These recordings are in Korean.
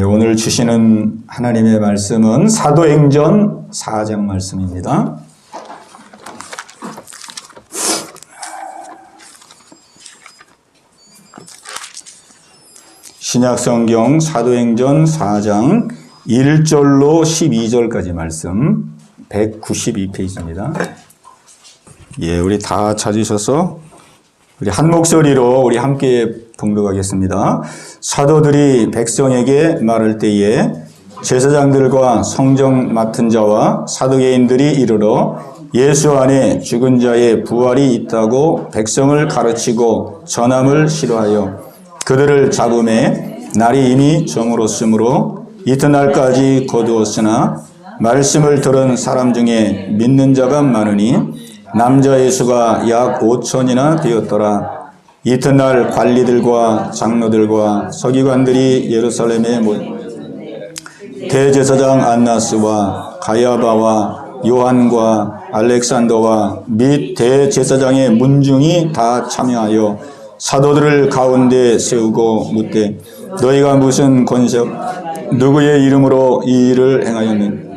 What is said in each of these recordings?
오늘 주시는 하나님의 말씀은 사도행전 4장 말씀입니다. 신약성경 사도행전 4장 1절로 12절까지 말씀 192페이지입니다. 우리 다 찾으셔서 우리 한 목소리로 우리 함께 봉독하겠습니다. 사도들이 백성에게 말할 때에 제사장들과 성정 맡은 자와 사두개인들이 이르러 예수 안에 죽은 자의 부활이 있다고 백성을 가르치고 전함을 싫어하여 그들을 잡음에 날이 이미 저물었으므로 이튿날까지 거두었으나 말씀을 들은 사람 중에 믿는 자가 많으니 남자의 수가 약 5천이나 되었더라. 이튿날 관리들과 장로들과 서기관들이 예루살렘에 대제사장 안나스와 가야바와 요한과 알렉산더와 및 대제사장의 문중이 다 참여하여 사도들을 가운데 세우고 묻되 너희가 무슨 권세 누구의 이름으로 이 일을 행하였느냐.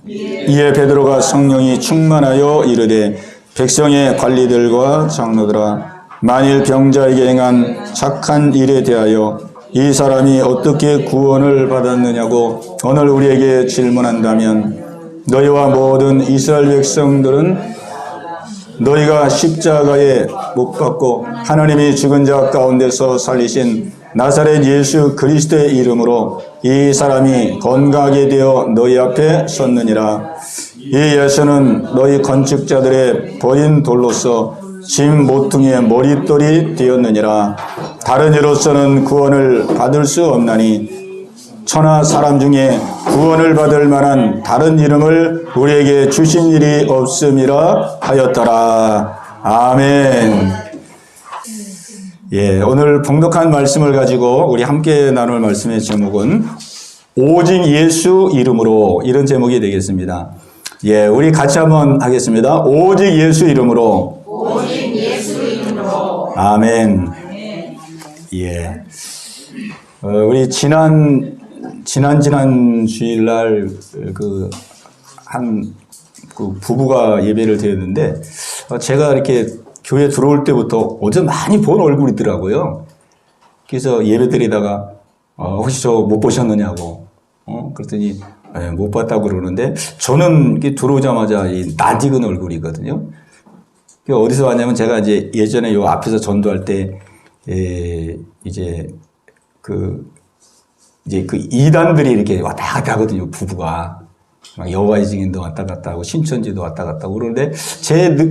이에 베드로가 성령이 충만하여 이르되 백성의 관리들과 장로들아 만일 병자에게 행한 착한 일에 대하여 이 사람이 어떻게 구원을 받았느냐고 오늘 우리에게 질문한다면 너희와 모든 이스라엘 백성들은 너희가 십자가에 못 박고 하나님이 죽은 자 가운데서 살리신 나사렛 예수 그리스도의 이름으로 이 사람이 건강하게 되어 너희 앞에 섰느니라. 이 예수는 너희 건축자들의 버린 돌로서 짐 모퉁이의 머릿돌이 되었느니라. 다른 이로서는 구원을 받을 수 없나니 천하 사람 중에 구원을 받을 만한 다른 이름을 우리에게 주신 일이 없음이라 하였더라. 아멘. 오늘 봉독한 말씀을 가지고 우리 함께 나눌 말씀의 제목은 오직 예수 이름으로, 이런 제목이 되겠습니다. 우리 같이 한번 하겠습니다. 오직 예수 이름으로. 오직 예수 이름으로. 아멘. 우리 지난 주일날 그 부부가 예배를 드렸는데 제가 이렇게 교회 들어올 때부터 어제 많이 본 얼굴이더라고요. 그래서 예배 드리다가 혹시 저 못 보셨느냐고 그랬더니 못 봤다고 그러는데 저는 들어오자마자 낯익은 얼굴이거든요. 어디서 왔냐면 제가 이제 예전에 요 앞에서 전도할 때 이제 그 이단들이 이렇게 왔다 갔다 하거든요. 부부가 여호와의 증인도 왔다 갔다 하고 신천지도 왔다 갔다 하고 그러는데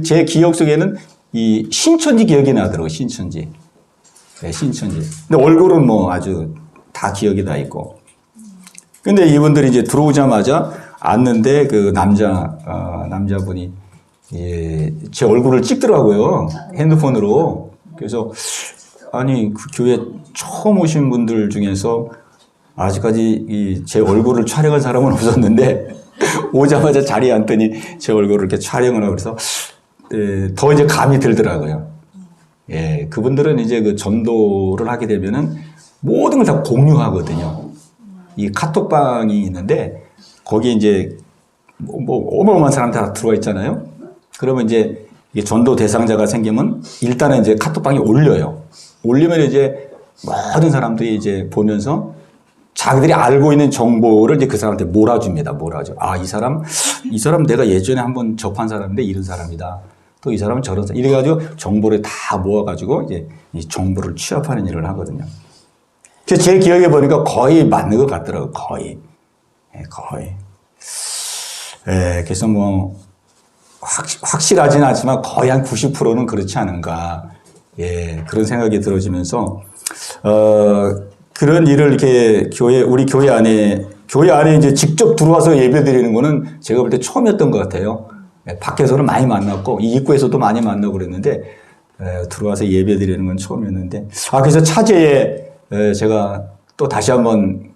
제 기억 속에는 이 신천지 기억이 나더라고요. 신천지. 신천지. 근데 얼굴은 뭐 아주 다 기억이 나 있고. 근데 이분들이 이제 들어오자마자 앉는데 그 남자분이 제 얼굴을 찍더라고요. 핸드폰으로. 그래서 아니 그 교회 처음 오신 분들 중에서 아직까지 제 얼굴을 촬영한 사람은 없었는데 오자마자 자리에 앉더니 제 얼굴을 이렇게 촬영을 하고 그래서 더 이제 감이 들더라고요. 그분들은 이제 그 전도를 하게 되면은 모든 걸 다 공유하거든요. 이 카톡방이 있는데 거기에 이제 뭐 어마어마한 사람 다 들어와 있잖아요. 그러면 이제 전도 대상자가 생기면 일단은 이제 카톡방에 올려요. 올리면 이제 모든 사람들이 이제 보면서 자기들이 알고 있는 정보를 이제 그 사람한테 몰아줍니다. 몰아줘. 이 사람 내가 예전에 한번 접한 사람인데 이런 사람이다. 또 이 사람은 저런 사람. 이래가지고 정보를 다 모아가지고 이제 이 정보를 취합하는 일을 하거든요. 그래서 제 기억에 보니까 거의 맞는 것 같더라고요. 거의. 그래서 뭐, 확실하지는 않지만 거의 한 90%는 그렇지 않은가. 그런 생각이 들어지면서, 그런 일을 이렇게 우리 교회 안에 이제 직접 들어와서 예배 드리는 거는 제가 볼 때 처음이었던 것 같아요. 밖에서는 많이 만났고, 이 입구에서도 많이 만나고 그랬는데, 들어와서 예배 드리는 건 처음이었는데, 그래서 차제에 제가 또 다시 한번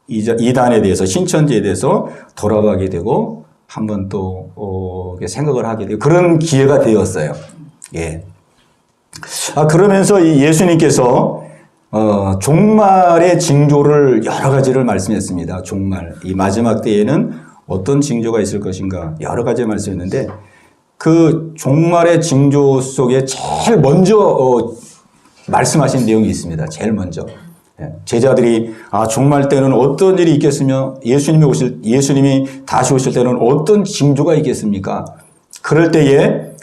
이단에 대해서, 신천지에 대해서 돌아가게 되고, 한번 또, 생각을 하게 되고, 그런 기회가 되었어요. 그러면서 이 예수님께서 종말의 징조를 여러 가지를 말씀했습니다. 종말. 이 마지막 때에는 어떤 징조가 있을 것인가 여러 가지 말씀했는데 그 종말의 징조 속에 제일 먼저 말씀하신 내용이 있습니다. 제일 먼저. 제자들이 종말 때는 어떤 일이 있겠으며 예수님이 다시 오실 때는 어떤 징조가 있겠습니까? 그럴 때에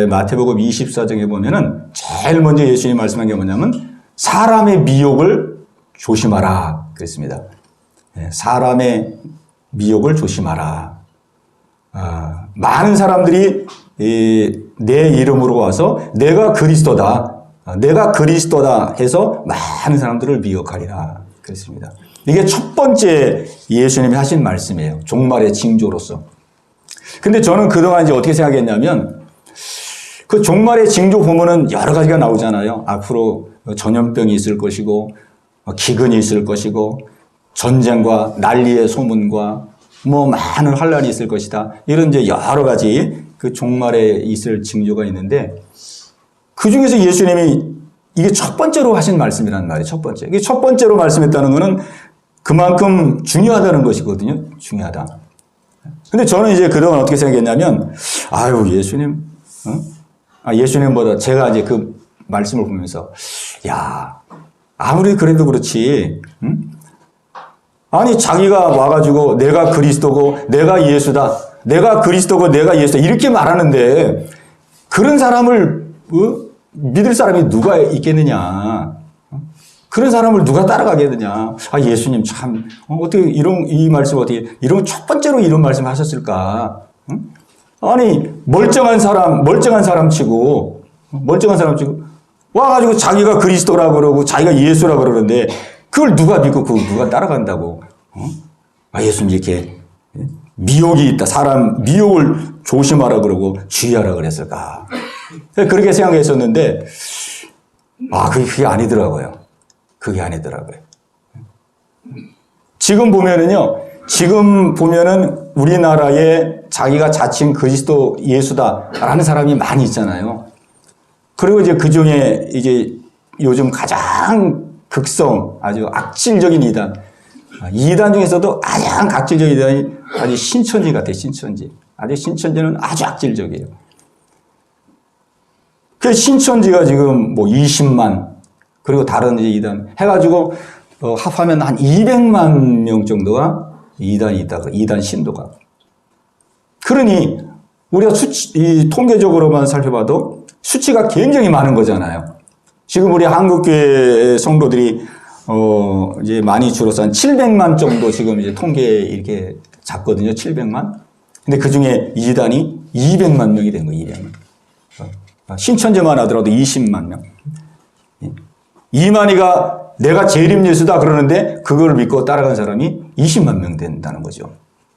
마태복음 24장에 보면은 제일 먼저 예수님이 말씀한 게 뭐냐면 사람의 미혹을 조심하라 그랬습니다. 사람의 미혹을 조심하라. 많은 사람들이 내 이름으로 와서 내가 그리스도다 해서 많은 사람들을 미혹하리라 그랬습니다. 이게 첫 번째 예수님이 하신 말씀이에요. 종말의 징조로서. 근데 저는 그동안 이제 어떻게 생각했냐면 그 종말의 징조 보면은 여러 가지가 나오잖아요. 앞으로 전염병이 있을 것이고 기근이 있을 것이고 전쟁과 난리의 소문과 뭐 많은 환란이 있을 것이다. 이런 이제 여러 가지 그 종말에 있을 징조가 있는데 그 중에서 예수님이 이게 첫 번째로 하신 말씀이란 말이에요. 첫 번째. 이게 첫 번째로 말씀했다는 것은 그만큼 중요하다는 것이거든요. 중요하다. 근데 저는 이제 그동안 어떻게 생각했냐면 예수님 예수님보다 제가 이제 그 말씀을 보면서 아무리 그래도 그렇지 아니 자기가 와가지고 내가 그리스도고 내가 예수다 내가 그리스도고 내가 예수다 이렇게 말하는데 그런 사람을 믿을 사람이 누가 있겠느냐 그런 사람을 누가 따라가겠느냐 예수님 참 어떻게 이 말씀 어떻게 이런 첫 번째로 이런 말씀 하셨을까 아니 멀쩡한 사람 치고 와가지고 자기가 그리스도라고 그러고 자기가 예수라고 그러는데 그걸 누가 믿고 그걸 누가 따라간다고 예수님 이렇게 미혹이 있다 사람 미혹을 조심하라 그러고 주의하라 그랬을까 그렇게 생각했었는데 그게 아니더라고요. 그게 아니더라고요. 지금 보면은 우리나라에 자기가 자칭 그리스도 예수다라는 사람이 많이 있잖아요. 그리고 이제 그 중에 이제 요즘 가장 극성 아주 악질적인 이단 중에서도 가장 악질적인 이단이 아주 신천지 같아요. 신천지는 아주 악질적이에요. 그 신천지가 지금 뭐 20만 그리고 다른 이제 이단 해가지고 합하면 한 200만 명 정도가 이단이 있다. 이단 신도가. 그러니 우리가 통계적으로만 살펴봐도 수치가 굉장히 많은 거잖아요. 지금 우리 한국교회 성도들이 이제 많이 줄어서 한 700만 정도 지금 이제 통계 이렇게 잡거든요. 700만. 근데 그 중에 이단이 200만 명이 된 거예요. 200만. 신천지만 하더라도 20만 명. 이만희가 내가 재림 예수다 그러는데 그걸 믿고 따라간 사람이 20만 명 된다는 거죠.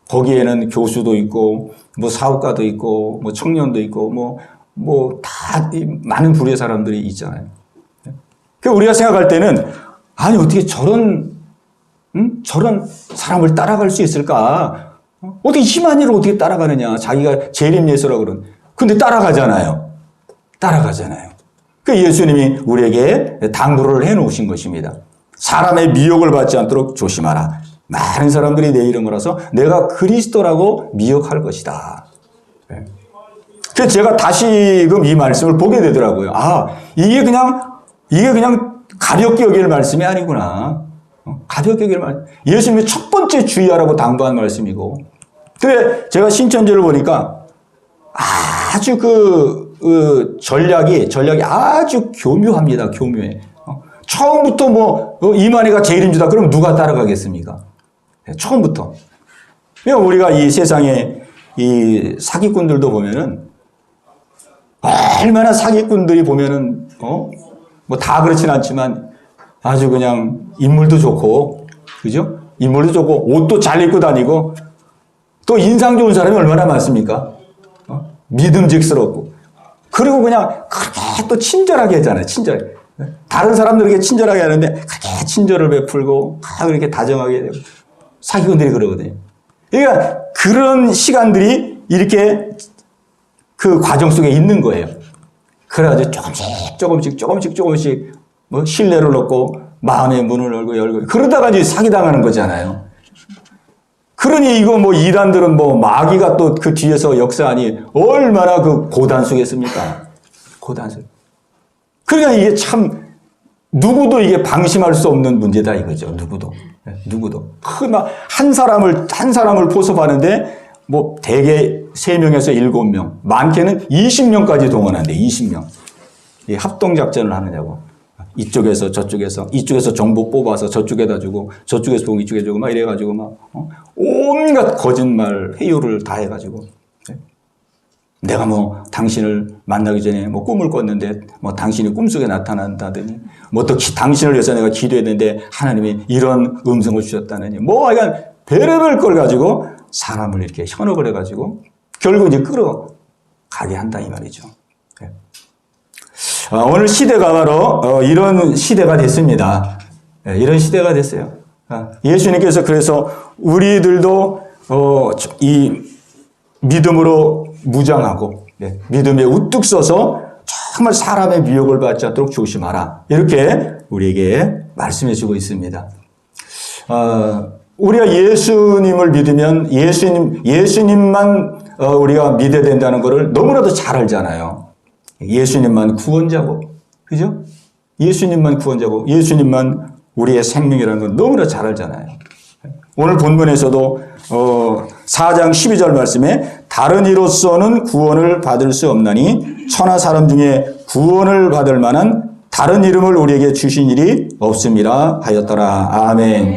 거기에는 교수도 있고 뭐 사업가도 있고 뭐 청년도 있고 뭐 다 많은 부류의 사람들이 있잖아요. 그러니까 우리가 생각할 때는 아니 어떻게 저런 사람을 따라갈 수 있을까? 어떻게 이만희를 어떻게 따라가느냐? 자기가 재림 예수라고 그러는. 근데 따라가잖아요. 그 예수님이 우리에게 당부를 해놓으신 것입니다. 사람의 미혹을 받지 않도록 조심하라. 많은 사람들이 내 이름을 와서 내가 그리스도라고 미혹할 것이다. 그래서 제가 다시금 이 말씀을 보게 되더라고요. 이게 그냥 가볍게 여길 말씀이 아니구나. 가볍게 여길 말씀. 예수님이 첫 번째 주의하라고 당부한 말씀이고. 그래 제가 신천지를 보니까 아주 전략이 아주 교묘합니다. 교묘해. 처음부터 이만희가 제일인주다 그럼 누가 따라가겠습니까? 처음부터. 그러니까 우리가 이 세상에 이 사기꾼들도 보면은 얼마나 사기꾼들이 보면은 뭐 다 그렇진 않지만 아주 그냥 인물도 좋고 그죠? 인물도 좋고 옷도 잘 입고 다니고 또 인상 좋은 사람이 얼마나 많습니까? 믿음직스럽고 그리고 그냥 그렇게 또 친절하게 하잖아요. 친절하게. 다른 사람들에게 친절하게 하는데 그렇게 친절을 베풀고 그렇게 다정하게 되고 사기꾼들이 그러거든요. 그러니까 그런 시간들이 이렇게 그 과정 속에 있는 거예요. 그래가지고 조금씩 뭐 신뢰를 얻고 마음의 문을 열고 그러다가 이제 사기당하는 거잖아요. 그러니 이거 뭐 이단들은 뭐 마귀가 또 그 뒤에서 역사하니 얼마나 그 고단수겠습니까? 고단수. 그러니까 이게 참 누구도 이게 방심할 수 없는 문제다 이거죠. 누구도. 한 사람을 포섭하는데 뭐 대개 3명에서 7명, 많게는 20명까지 동원한대. 20명. 이 합동작전을 하느냐고. 이쪽에서 저쪽에서 정보 뽑아서 저쪽에다 주고 저쪽에서 보고 이쪽에 주고 막 이래가지고 막 온갖 거짓말 회유를 다 해가지고 내가 뭐 당신을 만나기 전에 뭐 꿈을 꿨는데 뭐 당신이 꿈속에 나타난다더니 뭐 또 당신을 위해서 내가 기도했는데 하나님이 이런 음성을 주셨다느니 뭐 약간 별의별 걸 가지고 사람을 이렇게 현혹을 해가지고 결국 이제 끌어가게 한다 이 말이죠. 오늘 시대가 바로 이런 시대가 됐습니다. 이런 시대가 됐어요. 예수님께서 그래서 우리들도 이 믿음으로 무장하고 믿음에 우뚝 서서 정말 사람의 미혹을 받지 않도록 조심하라. 이렇게 우리에게 말씀해 주고 있습니다. 우리가 예수님을 믿으면 예수님만 우리가 믿어야 된다는 것을 너무나도 잘 알잖아요. 예수님만 구원자고, 그죠? 예수님만 구원자고, 예수님만 우리의 생명이라는 걸 너무나 잘 알잖아요. 오늘 본문에서도 4장 12절 말씀에 다른 이로서는 구원을 받을 수 없나니 천하 사람 중에 구원을 받을 만한 다른 이름을 우리에게 주신 일이 없음이라 하였더라. 아멘.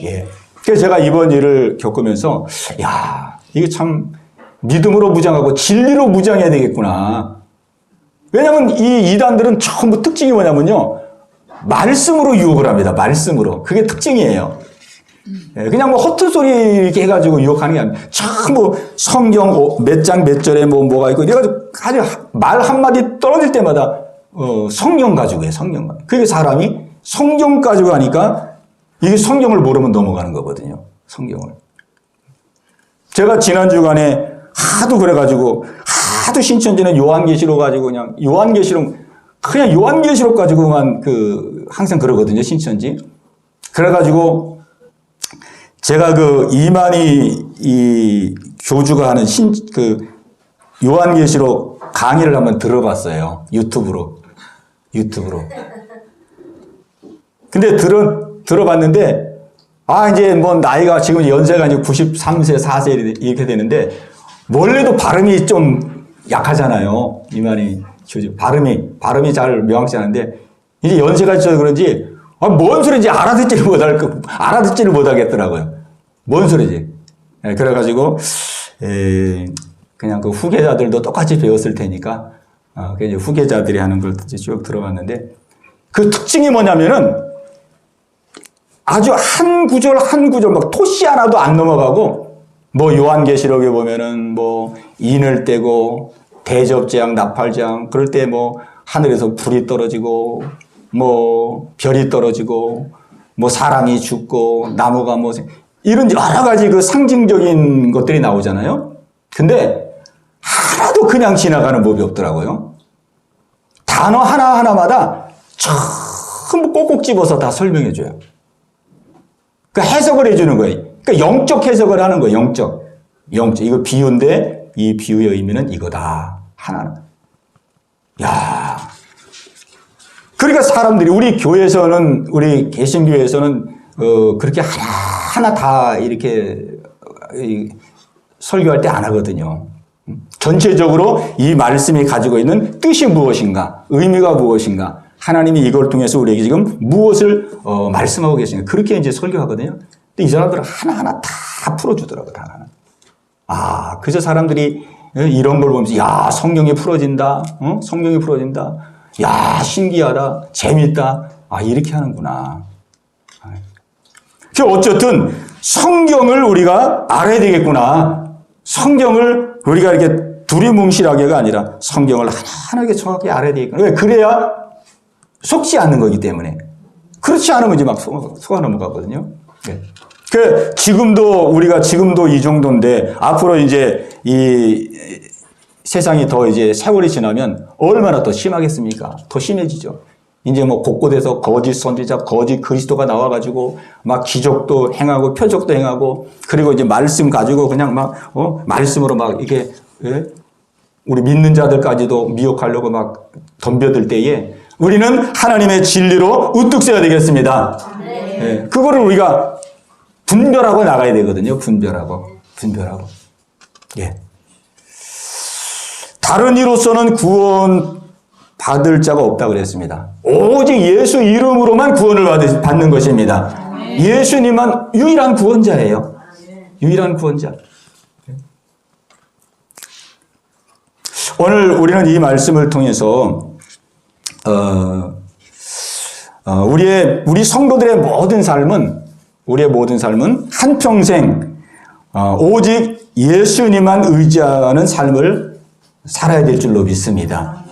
예. 그래서 제가 이번 일을 겪으면서 야, 이게 참 믿음으로 무장하고 진리로 무장해야 되겠구나. 왜냐하면 이 이단들은 전부 특징이 뭐냐면요. 말씀으로 유혹을 합니다. 말씀으로. 그게 특징이에요. 그냥 뭐 허튼 소리 이렇게 해가지고 유혹하는 게 아니라 전부 성경 몇 장 몇 절에 뭐가 있고 이래가지고 아주 말 한마디 떨어질 때마다 성경 가지고 해요. 성경 가지고. 그게 사람이 성경 가지고 하니까 이게 성경을 모르면 넘어가는 거거든요. 성경을. 제가 지난 주간에 하도 그래가지고 하도 신천지는 요한계시록 가지고 그냥 요한계시록 가지고만 항상 그러거든요. 신천지. 그래가지고 제가 이만희 이 교주가 하는 요한계시록 강의를 한번 들어봤어요. 유튜브로. 근데 들어봤는데 이제 뭐 나이가 지금 연세가 이제 93세, 4세 이렇게 되는데 원래도 발음이 좀 약하잖아요. 이만희 교주. 발음이 잘 명확지 않은데 이제 연세가 있어서 그런지 뭔 소리인지 알아듣지를 못하겠더라고요. 뭔 소리지. 그래가지고 그냥 그 후계자들도 똑같이 배웠을 테니까 이제 후계자들이 하는 걸 쭉 들어봤는데 그 특징이 뭐냐면은 아주 한 구절 막 토시 하나도 안 넘어가고 뭐 요한계시록에 보면은 뭐 인을 떼고 대접재앙 나팔재앙 그럴 때 뭐 하늘에서 불이 떨어지고 뭐 별이 떨어지고 뭐 사람이 죽고 나무가 뭐 이런 여러 가지 그 상징적인 것들이 나오잖아요. 근데 하나도 그냥 지나가는 법이 없더라고요. 단어 하나하나마다 전부 꼭꼭 집어서 다 설명해 줘요. 그러니까 해석을 해주는 거예요. 그러니까 영적 해석을 하는 거예요. 영적. 이거 비유인데 이 비유의 의미는 이거다. 하나는. 야. 그러니까 사람들이 우리 교회에서는 우리 개신교회에서는 그렇게 하나 다 이렇게 설교할 때 안 하거든요. 전체적으로 이 말씀이 가지고 있는 뜻이 무엇인가, 의미가 무엇인가, 하나님이 이걸 통해서 우리에게 지금 무엇을 말씀하고 계신가 그렇게 이제 설교하거든요. 근데 이 사람들은 하나하나 다 풀어주더라고요. 하나하나. 그저 사람들이 이런 걸 보면서 야 성경이 풀어진다. 성경이 풀어진다. 야 신기하다. 재밌다. 이렇게 하는구나. 어쨌든 성경을 우리가 알아야 되겠구나. 성경을 우리가 이렇게 두리뭉실하게가 아니라 성경을 하나하나 정확히 알아야 되겠구나. 왜? 그래야 속지 않는 거기 때문에. 그렇지 않으면 이제 막 속아 넘어가거든요. 네. 우리가 지금도 이 정도인데 앞으로 이제 이 세상이 더 이제 세월이 지나면 얼마나 더 심하겠습니까? 더 심해지죠. 이제 뭐 곳곳에서 거짓 선지자, 거짓 그리스도가 나와가지고 막 기적도 행하고 표적도 행하고 그리고 이제 말씀 가지고 그냥 막 말씀으로 막 이게 우리 믿는 자들까지도 미혹하려고 막 덤벼들 때에 우리는 하나님의 진리로 우뚝 서야 되겠습니다. 네. 그거를 우리가 분별하고 나가야 되거든요. 분별하고. 예. 다른 이로서는 구원 받을 자가 없다 그랬습니다. 오직 예수 이름으로만 구원을 받는 것입니다. 예수님만 유일한 구원자예요. 유일한 구원자. 오늘 우리는 이 말씀을 통해서 우리 성도들의 모든 삶은 한평생 오직 예수님만 의지하는 삶을 살아야 될 줄로 믿습니다.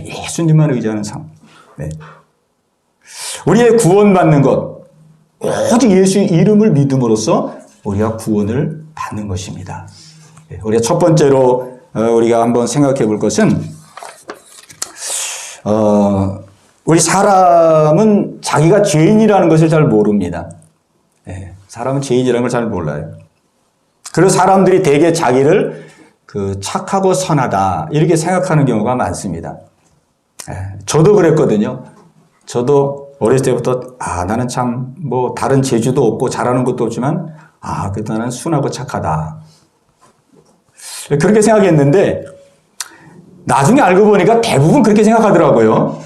예수님만 의지하는 삶. 네. 우리의 구원받는 것, 오직 예수 이름을 믿음으로써 우리가 구원을 받는 것입니다. 네. 우리가 첫 번째로 우리가 한번 생각해 볼 것은 우리 사람은 자기가 죄인이라는 것을 잘 모릅니다. 네. 사람은 죄인이라는 걸 잘 몰라요. 그리고 사람들이 대개 자기를 착하고 선하다 이렇게 생각하는 경우가 많습니다. 저도 그랬거든요. 저도 어렸을 때부터 나는 참 뭐 다른 재주도 없고 잘하는 것도 없지만 그래도 나는 순하고 착하다. 그렇게 생각했는데 나중에 알고 보니까 대부분 그렇게 생각하더라고요.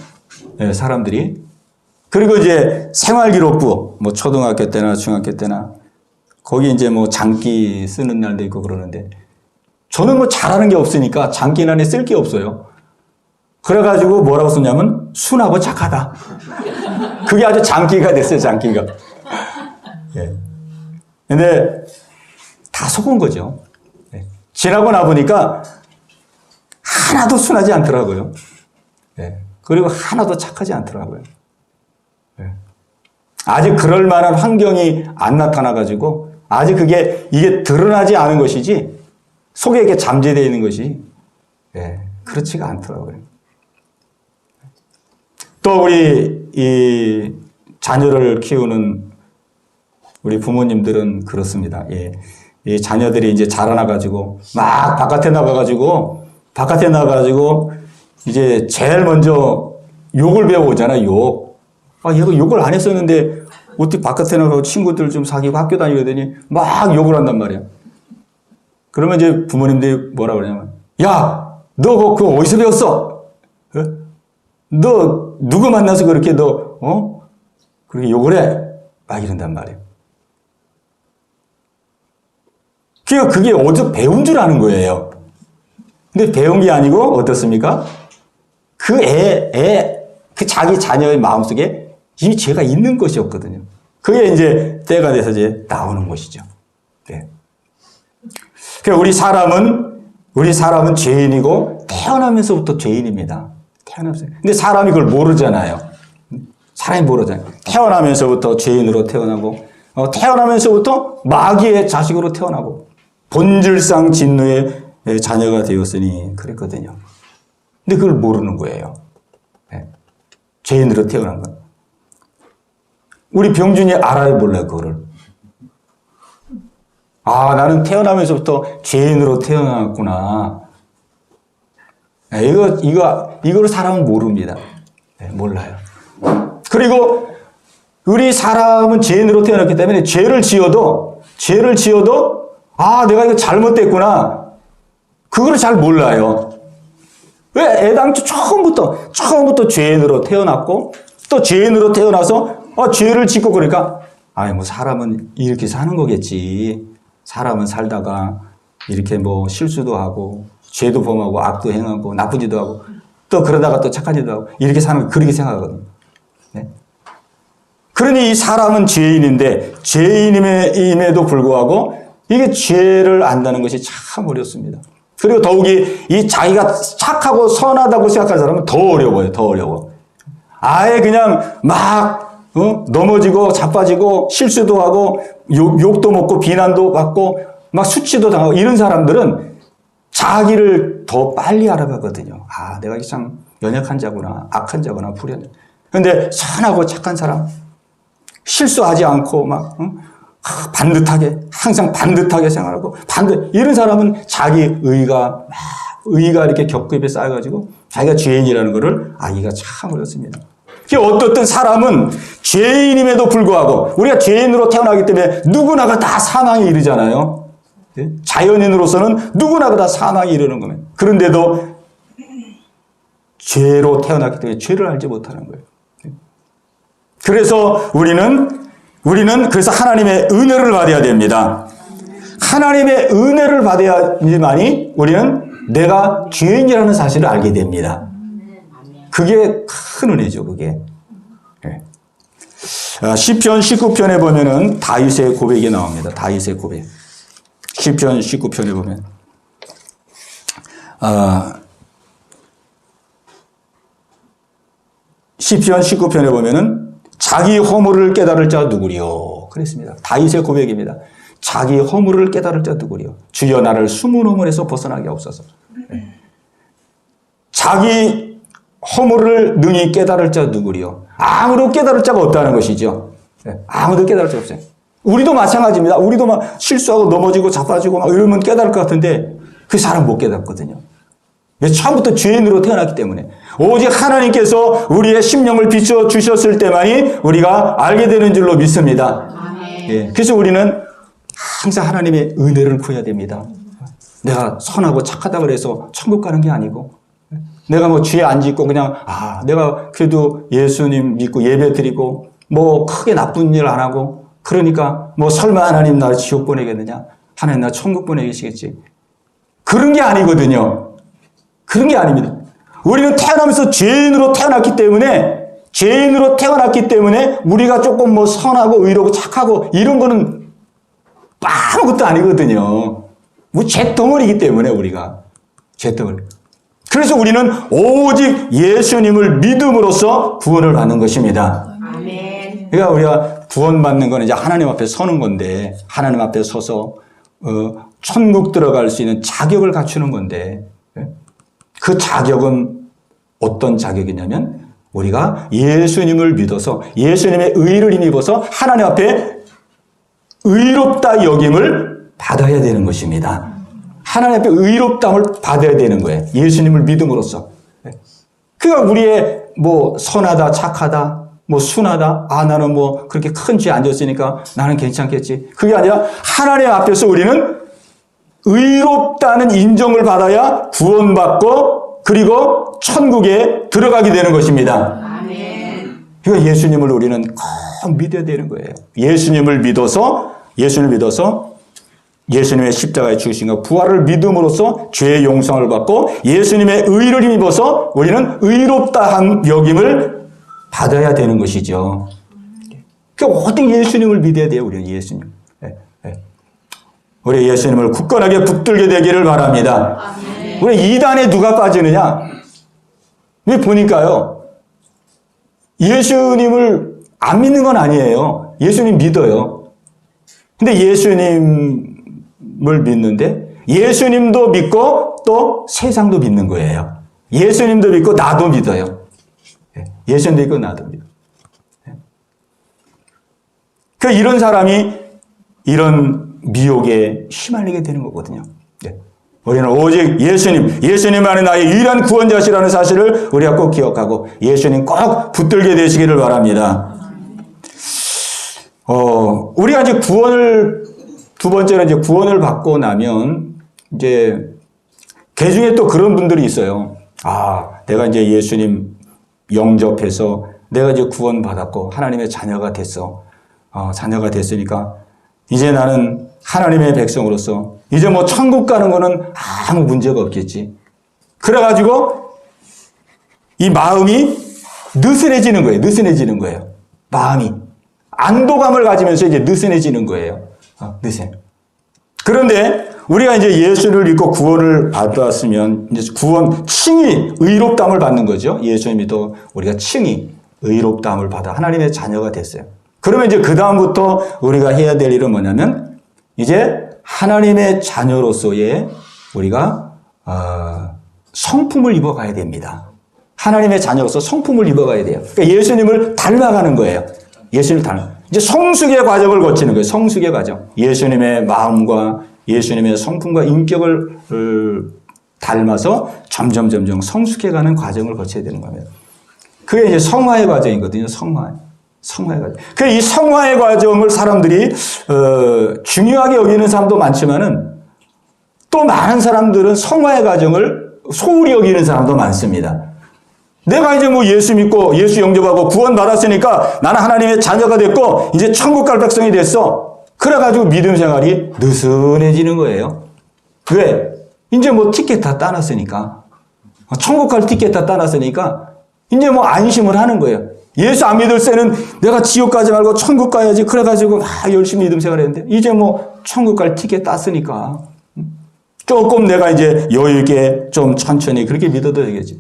사람들이. 그리고 이제 생활기록부 뭐 초등학교 때나 중학교 때나 거기 이제 뭐 장기 쓰는 날도 있고 그러는데 저는 뭐 잘하는 게 없으니까 장기 안에 쓸 게 없어요. 그래가지고 뭐라고 썼냐면 순하고 착하다. 그게 아주 장기가 됐어요. 장기가. 예. 근데 다 속은 거죠. 예. 지나고 나보니까 하나도 순하지 않더라고요. 예. 그리고 하나도 착하지 않더라고요. 예. 아직 그럴 만한 환경이 안 나타나가지고 아직 이게 드러나지 않은 것이지 속에 이게 잠재되어 있는 것이 그렇지가 않더라고요. 또 우리 이 자녀를 키우는 우리 부모님들은 그렇습니다. 예. 이 자녀들이 이제 자라나가지고 막 바깥에 나가가지고 이제 제일 먼저 욕을 배워오잖아. 욕. 얘가 욕을 안 했었는데 어떻게 바깥에 나가고 친구들 좀 사귀고 학교 다니더니 막 욕을 한단 말이야. 그러면 이제 부모님들이 뭐라 그러냐면 야, 너 그거 어디서 배웠어? 너 누구 만나서 그렇게 그렇게 욕을 해? 막 이런단 말이에요. 그게 어디서 배운 줄 아는 거예요. 근데 배운 게 아니고 어떻습니까? 그 자기 자녀의 마음속에 이미 죄가 있는 것이었거든요. 그게 이제 때가 돼서 이제 나오는 것이죠. 네. 그러니까 우리 사람은 죄인이고 태어나면서부터 죄인입니다. 태어나면서. 근데 사람이 그걸 모르잖아요. 사람이 모르잖아요. 태어나면서부터 죄인으로 태어나고, 태어나면서부터 마귀의 자식으로 태어나고, 본질상 진노의 자녀가 되었으니 그랬거든요. 근데 그걸 모르는 거예요. 네. 죄인으로 태어난 건. 우리 병준이 알아요, 몰라요, 그거를? 나는 태어나면서부터 죄인으로 태어났구나. 이거를 사람은 모릅니다. 네, 몰라요. 그리고 우리 사람은 죄인으로 태어났기 때문에 죄를 지어도 내가 이거 잘못됐구나. 그거를 잘 몰라요. 왜? 애당초 처음부터 죄인으로 태어났고 또 죄인으로 태어나서 죄를 짓고 그러니까 뭐 사람은 이렇게 사는 거겠지. 사람은 살다가 이렇게 뭐 실수도 하고 죄도 범하고 악도 행하고 나쁜 짓도 하고 또 그러다가 또 착한 짓도 하고 이렇게 사는 거 그렇게 생각하거든요. 네? 그러니 이 사람은 죄인인데 죄인임에도 불구하고 이게 죄를 안다는 것이 참 어렵습니다. 그리고 더욱이 이 자기가 착하고 선하다고 생각하는 사람은 더 어려워요. 더 어려워. 아예 그냥 막 넘어지고 자빠지고 실수도 하고 욕도 먹고 비난도 받고 막 수치도 당하고 이런 사람들은 자기를 더 빨리 알아가거든요. 내가 참 연약한 자구나, 악한 자구나, 불의한 자. 근데 선하고 착한 사람, 실수하지 않고 막 반듯하게, 항상 반듯하게 생활하고 이런 사람은 자기 의가 이렇게 겹겹이 쌓여가지고 자기가 죄인이라는 것을 알기가 참 어렵습니다. 어떻든 사람은 죄인임에도 불구하고 우리가 죄인으로 태어나기 때문에 누구나가 다 사망에 이르잖아요. 자연인으로서는 누구나가 다 사망에 이르는 거예요. 그런데도 죄로 태어났기 때문에 죄를 알지 못하는 거예요. 그래서 우리는 그래서 하나님의 은혜를 받아야 됩니다. 하나님의 은혜를 받아야지만이 우리는 내가 죄인이라는 사실을 알게 됩니다. 그게 큰 은혜죠, 그게. 시편 19편에 보면은 다윗의 고백이 나옵니다. 다윗의 고백. 시편 19편에 보면. 시편 19편에 보면은 자기 허물을 깨달을 자 누구리요? 그랬습니다. 다윗의 고백입니다. 자기 허물을 깨달을 자 누구리요? 주여 나를 숨은 허물에서 벗어나게 하옵소서. 자기 허물을 능히 깨달을 자 누구리요? 아무도 깨달을 자가 없다는 것이죠. 아무도 깨달을 자 없어요. 우리도 마찬가지입니다. 우리도 막 실수하고 넘어지고 자빠지고 막 이러면 깨달을 것 같은데 그 사람 못 깨닫거든요. 처음부터 죄인으로 태어났기 때문에 오직 하나님께서 우리의 심령을 비춰주셨을 때만이 우리가 알게 되는 줄로 믿습니다. 그래서 우리는 항상 하나님의 은혜를 구해야 됩니다. 내가 선하고 착하다고 해서 천국 가는 게 아니고 내가 뭐 죄 안 짓고 그냥 내가 그래도 예수님 믿고 예배 드리고 뭐 크게 나쁜 일 안 하고 그러니까 뭐 설마 하나님 나 지옥 보내겠느냐? 하나님 나 천국 보내시겠지? 그런 게 아니거든요. 그런 게 아닙니다. 우리는 태어나면서 죄인으로 태어났기 때문에 우리가 조금 뭐 선하고 의로고 착하고 이런 거는 아무것도 아니거든요. 뭐 죄덩어리이기 때문에 우리가 죄덩어리. 그래서 우리는 오직 예수님을 믿음으로써 구원을 받는 것입니다. 아멘. 그러니까 우리가 구원받는 건 이제 하나님 앞에 서는 건데 하나님 앞에 서서 천국 들어갈 수 있는 자격을 갖추는 건데 그 자격은 어떤 자격이냐면 우리가 예수님을 믿어서 예수님의 의를 힘입어서 하나님 앞에 의롭다 여김을 받아야 되는 것입니다. 하나님 앞에 의롭다함을 받아야 되는 거예요. 예수님을 믿음으로써. 그러니까 우리의 뭐 선하다, 착하다, 뭐 순하다, 나는 뭐 그렇게 큰 죄 안 졌으니까 나는 괜찮겠지. 그게 아니라 하나님 앞에서 우리는 의롭다는 인정을 받아야 구원받고 그리고 천국에 들어가게 되는 것입니다. 아멘. 그러니까 예수님을 우리는 꼭 믿어야 되는 거예요. 예수님을 믿어서 예수님의 십자가에 죽으신 부활을 믿음으로써 죄의 용서를 받고 예수님의 의를 힘입어서 우리는 의롭다함 여김을 받아야 되는 것이죠. 그러니까 오직 예수님을 믿어야 돼요. 우리는 예수님. 우리 예수님을 굳건하게 붙들게 되기를 바랍니다. 아멘. 우리 이단에 누가 빠지느냐? 왜 보니까요. 예수님을 안 믿는 건 아니에요. 예수님 믿어요. 근데 예수님을 믿는데 예수님도 믿고 또 세상도 믿는 거예요. 예수님도 믿고 나도 믿어요. 예수님도 믿고 나도 믿어요. 그러니까 이런 사람이 이런 미혹에 휘말리게 되는 거거든요. 우리는 오직 예수님만이 나의 유일한 구원자시라는 사실을 우리가 꼭 기억하고 예수님 꼭 붙들게 되시기를 바랍니다. 우리가 이제 두 번째는 이제 구원을 받고 나면 이제 그 중에 또 그런 분들이 있어요. 내가 이제 예수님 영접해서 내가 이제 구원받았고 하나님의 자녀가 됐어. 자녀가 됐으니까 이제 나는 하나님의 백성으로서 이제 뭐 천국 가는 거는 아무 문제가 없겠지. 그래가지고 이 마음이 느슨해지는 거예요. 마음이. 안도감을 가지면서 이제 느슨해지는 거예요. 그런데 우리가 이제 예수를 믿고 구원을 받았으면 이제 칭의 의롭다함을 받는 거죠. 예수를 믿어 우리가 칭의 의롭다함을 받아 하나님의 자녀가 됐어요. 그러면 이제 그 다음부터 우리가 해야 될 일은 뭐냐면 이제 하나님의 자녀로서의 우리가 성품을 입어가야 됩니다. 하나님의 자녀로서 성품을 입어가야 돼요. 그러니까 예수님을 닮아가는 거예요. 예수님을 닮아. 이제 성숙의 과정을 거치는 거예요. 성숙의 과정. 예수님의 마음과 예수님의 성품과 인격을 닮아서 점점 성숙해가는 과정을 거쳐야 되는 겁니다. 그게 이제 성화의 과정이거든요. 성화의 과정. 그 이 성화의 과정을 사람들이 중요하게 여기는 사람도 많지만은 또 많은 사람들은 성화의 과정을 소홀히 여기는 사람도 많습니다. 내가 이제 뭐 예수 믿고 예수 영접하고 구원 받았으니까 나는 하나님의 자녀가 됐고 이제 천국 갈 백성이 됐어. 그래가지고 믿음 생활이 느슨해지는 거예요. 왜? 이제 뭐 티켓 다 따놨으니까. 천국 갈 티켓 다 따놨으니까 이제 뭐 안심을 하는 거예요. 예수 안 믿을 때는 내가 지옥 가지 말고 천국 가야지. 그래가지고 열심히 믿음 생활 했는데 이제 뭐 천국 갈 티켓 땄으니까 조금 내가 이제 여유 있게 좀 천천히 그렇게 믿어도 되겠지.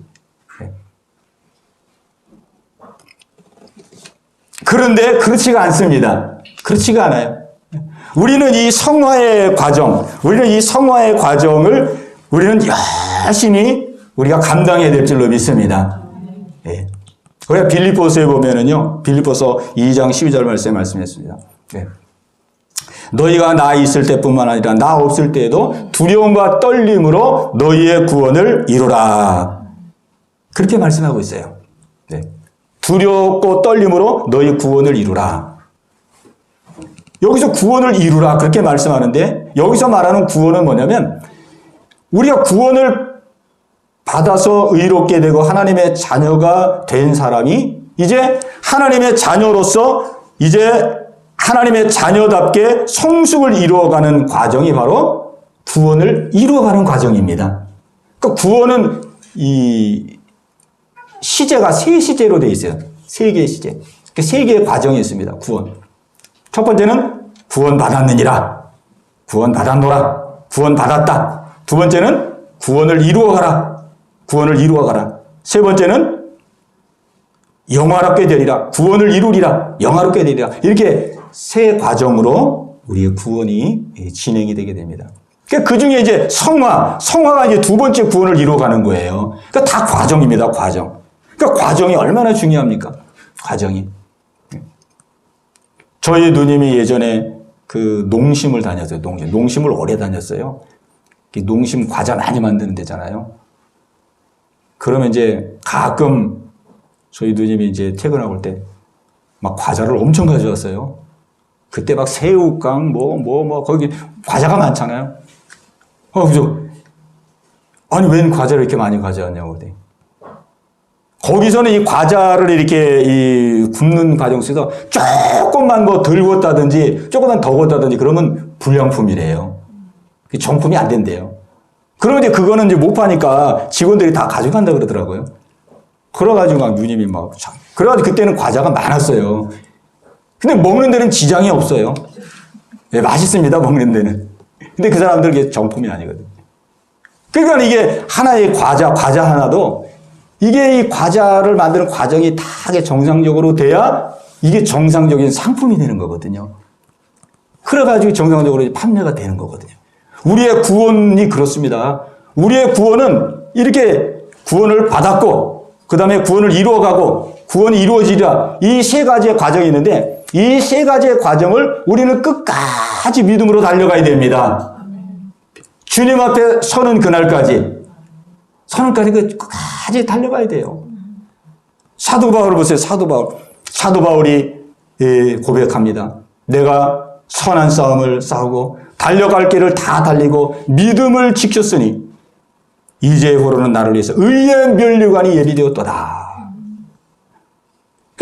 그런데 그렇지가 않습니다. 그렇지가 않아요. 우리는 이 성화의 과정을 우리는 열심히 우리가 감당해야 될 줄로 믿습니다. 예. 그래 빌립보서에 보면은요, 빌립보서 2장 12절 말씀했습니다. 예. 너희가 나 있을 때뿐만 아니라 나 없을 때에도 두려움과 떨림으로 너희의 구원을 이루라. 그렇게 말씀하고 있어요. 네. 두렵고 떨림으로 너희 구원을 이루라. 여기서 구원을 이루라 그렇게 말씀하는데 여기서 말하는 구원은 뭐냐면 우리가 구원을 받아서 의롭게 되고 하나님의 자녀가 된 사람이 이제 하나님의 자녀로서 이제 하나님의 자녀답게 성숙을 이루어가는 과정이 바로 구원을 이루어가는 과정입니다. 그러니까 구원은 이 시제가 세 시제로 되어 있어요. 세 개의 시제. 세 개의 과정이 있습니다. 구원. 첫 번째는 구원 받았느니라. 구원 받았노라. 구원 받았다. 두 번째는 구원을 이루어가라. 구원을 이루어가라. 세 번째는 영화롭게 되리라. 구원을 이루리라. 영화롭게 되리라. 이렇게 세 과정으로 우리의 구원이 진행이 되게 됩니다. 그러니까 그 중에 이제 성화가 이제 두 번째 구원을 이루어가는 거예요. 그러니까 다 과정입니다. 과정. 그러니까 과정이 얼마나 중요합니까? 과정이. 저희 누님이 예전에 그 농심을 다녔어요. 농심을 오래 다녔어요. 농심 과자 많이 만드는 데잖아요. 그러면 이제 가끔 저희 누님이 이제 퇴근하고 올 때 막 과자를 엄청 가져왔어요. 그때 막 새우깡 거기 과자가 많잖아요. 그죠? 아니 웬 과자를 이렇게 많이 가져왔냐고 그랬더니 거기서는 이 과자를 이렇게 이 굽는 과정 속에서 조금만 뭐 덜 구웠다든지 조금만 더 구웠다든지 그러면 불량품이래요. 정품이 안 된대요. 그러면 이제 그거는 이제 못 파니까 직원들이 다 가져간다 그러더라고요. 그래가지고 막 누님이 막 그래가지고 그때는 과자가 많았어요. 근데 먹는 데는 지장이 없어요. 네, 맛있습니다. 먹는 데는. 근데 그 사람들 정품이 아니거든요. 그러니까 이게 하나의 과자 하나도 이게 이 과자를 만드는 과정이 다 정상적으로 돼야 이게 정상적인 상품이 되는 거거든요. 그래가지고 정상적으로 판매가 되는 거거든요. 우리의 구원이 그렇습니다. 우리의 구원은 이렇게 구원을 받았고 그 다음에 구원을 이루어가고 구원이 이루어지리라 이 세 가지의 과정이 있는데 이 세 가지의 과정을 우리는 끝까지 믿음으로 달려가야 됩니다. 주님 앞에 서는 그날까지 끝까지 달려가야 돼요. 사도 바울을 보세요. 사도 바울이 고백합니다. 내가 선한 싸움을 싸우고 달려갈 길을 다 달리고 믿음을 지켰으니 이제후로는 나를 위해서 의의 면류관이 예비되었도다.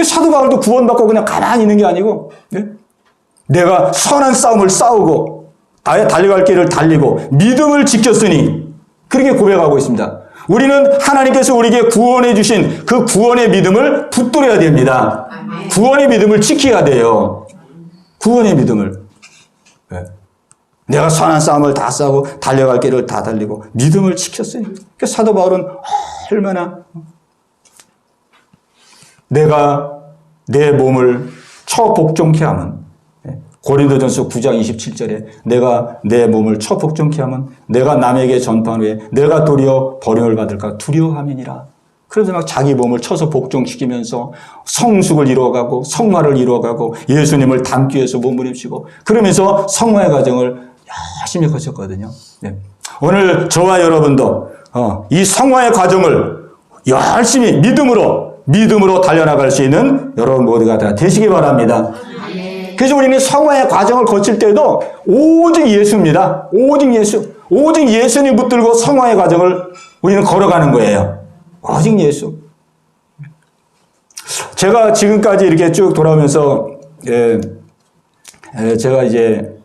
사도 바울도 구원받고 그냥 가만히 있는 게 아니고 내가 선한 싸움을 싸우고 달려갈 길을 달리고 믿음을 지켰으니 그렇게 고백하고 있습니다. 우리는 하나님께서 우리에게 구원해 주신 그 구원의 믿음을 붙들어야 됩니다. 구원의 믿음을 지켜야 돼요. 구원의 믿음을. 내가 선한 싸움을 다 싸우고 달려갈 길을 다 달리고 믿음을 지켰으니 그러니까 사도 바울은 얼마나 내가 내 몸을 처복종케 하면 고린도전서 9장 27절에 내가 내 몸을 처복종케 하면 내가 남에게 전파한 후에 내가 도리어 버림을 받을까 두려워함이니라. 그래서 막 자기 몸을 쳐서 복종시키면서 성숙을 이루어가고 성화를 이루어가고 예수님을 닮기 위해서 몸부림치고 그러면서 성화의 과정을 열심히 거쳤거든요. 네. 오늘 저와 여러분도 이 성화의 과정을 열심히 믿음으로 달려나갈 수 있는 여러분 모두가 다 되시기 바랍니다. 그래서 우리는 성화의 과정을 거칠 때도 오직 예수입니다. 오직 예수. 오직 예수님 붙들고 성화의 과정을 우리는 걸어가는 거예요. 오직 예수. 제가 지금까지 이렇게 쭉 돌아오면서 제가 이제